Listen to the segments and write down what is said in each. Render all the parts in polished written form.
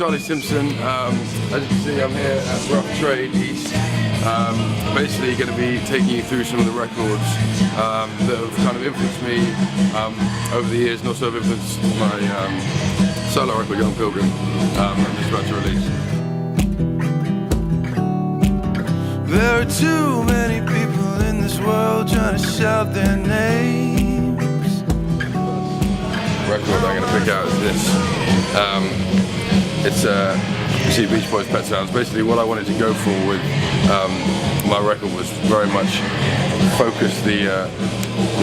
Charlie Simpson. As you can see, I'm here at Rough Trade East. Basically going to be taking you through some of the records that have kind of influenced me over the years, and also have influenced my solo record, Young Pilgrim, I'm just about to release. There are too many people in this world trying to shout their names. The record I'm going to pick out is this. It's you see Beach Boys' Pet Sounds. Basically what I wanted to go for with my record was very much focus the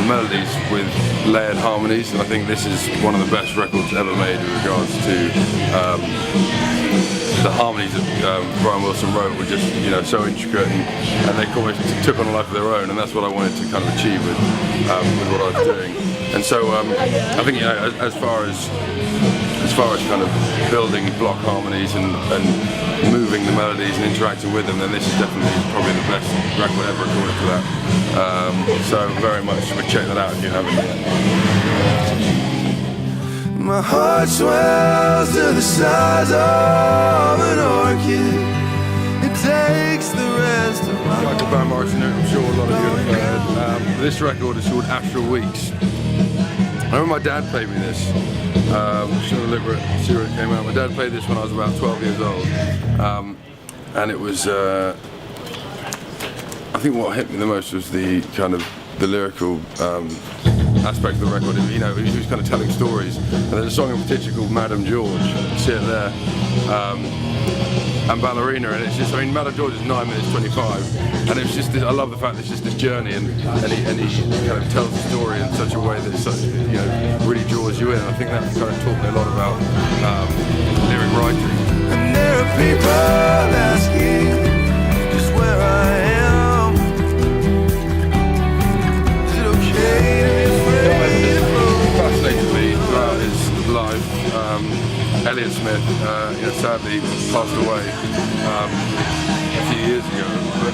melodies with layered harmonies, and I think this is one of the best records ever made with regards to the harmonies that Brian Wilson wrote were just, you know, so intricate, and they almost took on a life of their own, and that's what I wanted to kind of achieve with what I was doing. And so I think, you know, as far as kind of building block harmonies and moving the melodies and interacting with them, then this is definitely probably the best record ever recorded for that. So very much check that out if you haven't yet. My heart swells to the size of an orchid. It takes the rest of my Like the band Morrison, I'm sure a lot of you have heard. This record is called Astral Weeks. I remember my dad played me this. Should have looked at see where it came out. My dad played this when I was about 12 years old, and it was. I think what hit me the most was the kind of the lyrical aspect of the record. You know, he was kind of telling stories. And there's a song in particular called Madame George. You see it there. And Ballerina, and it's just, I mean, Madame George is 9 minutes 25, and it's just this, I love the fact that it's just this journey, and he kind of tells the story in such a way that it's such, you know, really draws you in. I think that's kind of taught me a lot about lyric writing. And there are people asking just where I am. Is it okay to be afraid? Fascinated me throughout his life. Elliott Smith, you know, sadly passed away a few years ago. But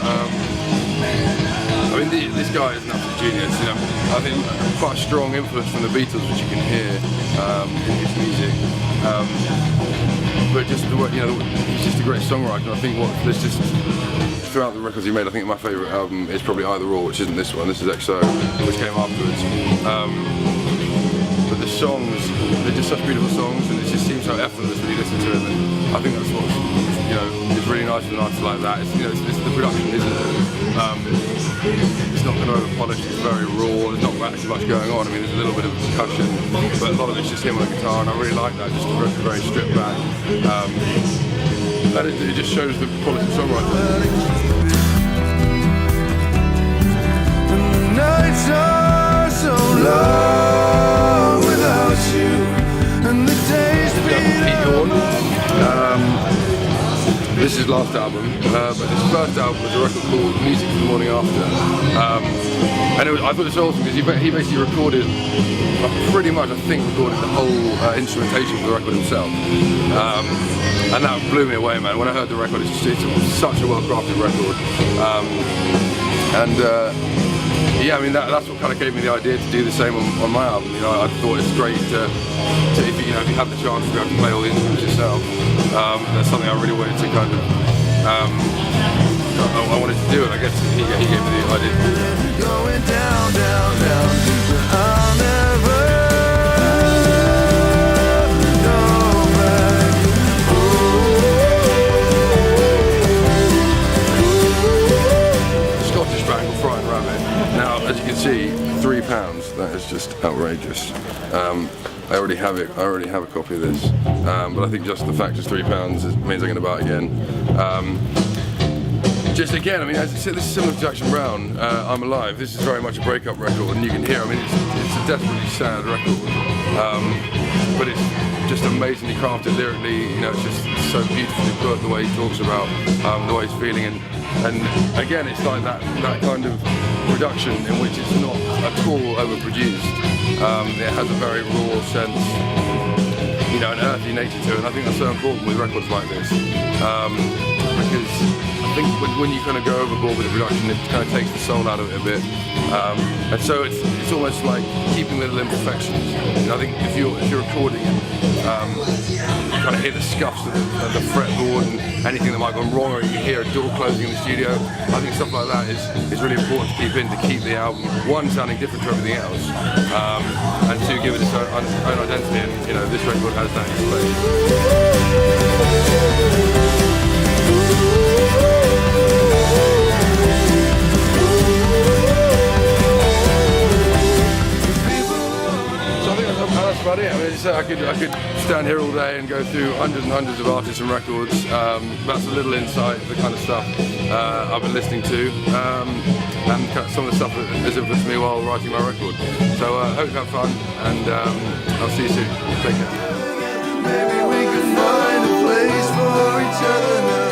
I mean, this guy is an absolute genius. You know, I think quite a strong influence from the Beatles, which you can hear in his music. But just the way, you know, he's just a great songwriter. And I think there's just throughout the records he made, I think my favourite album is probably Either Or, which isn't this one. This is XO, which came afterwards. But the songs, they're just such beautiful songs, and it just seems so effortless when you listen to them. And I think that's what, you know, is really nice with an artist like that. It's, you know, it's the production, isn't it? It's not kind of over-polished, it's very raw, there's not actually much going on. I mean, there's a little bit of percussion, but a lot of it's just him on the guitar, and I really like that, just very stripped back. And it just shows the quality of songwriting. The nights are so long without you, and the days This is his last album, but his first album was a record called Music for the Morning After. And I thought it was awesome because he basically recorded, pretty much I think recorded the whole instrumentation for the record himself. And that blew me away, man. When I heard the record, it's such a well-crafted record. Yeah, I mean that's what kind of gave me the idea to do the same on my album. You know, I thought it's great to if you have the chance to be able to play all the instruments yourself. That's something I really wanted to kind of I wanted to do, and I guess he gave me the idea. going down, down, down, but I'll never go back. Scottish band called Frightened Rabbit. Now, as you can see, £3. That is just outrageous. I already have it. I already have a copy of this, but I think just the fact it's £3 means I'm going to buy it again. Just again, I mean, as I said, this is similar to Jackson Browne. I'm Alive. This is very much a breakup record, and you can hear. I mean, it's a desperately sad record, but it's just amazingly crafted lyrically. You know, it's just so beautifully put. The way he talks about the way he's feeling, and again, it's like that kind of production in which it's not at all overproduced. It has a very raw sense, you know, an earthy nature to it, and I think that's so important with records like this, because I think when you kind of go overboard with the production, it kind of takes the soul out of it a bit, and so it's almost like keeping little imperfections. And I think if you're recording it kind of hear the scuffs of the fretboard and anything that might have gone wrong, or you hear a door closing in the studio. I think stuff like that is really important to keep in, to keep the album, one, sounding different to everything else, and two, give it its own identity, and you know, this record has that in place. That's about it. I mean, I could stand here all day and go through hundreds and hundreds of artists and records. That's a little insight of the kind of stuff I've been listening to, and some of the stuff that has influenced me while writing my record. So I hope you have fun, and I'll see you soon. Take care. Maybe we could find a place for each other now.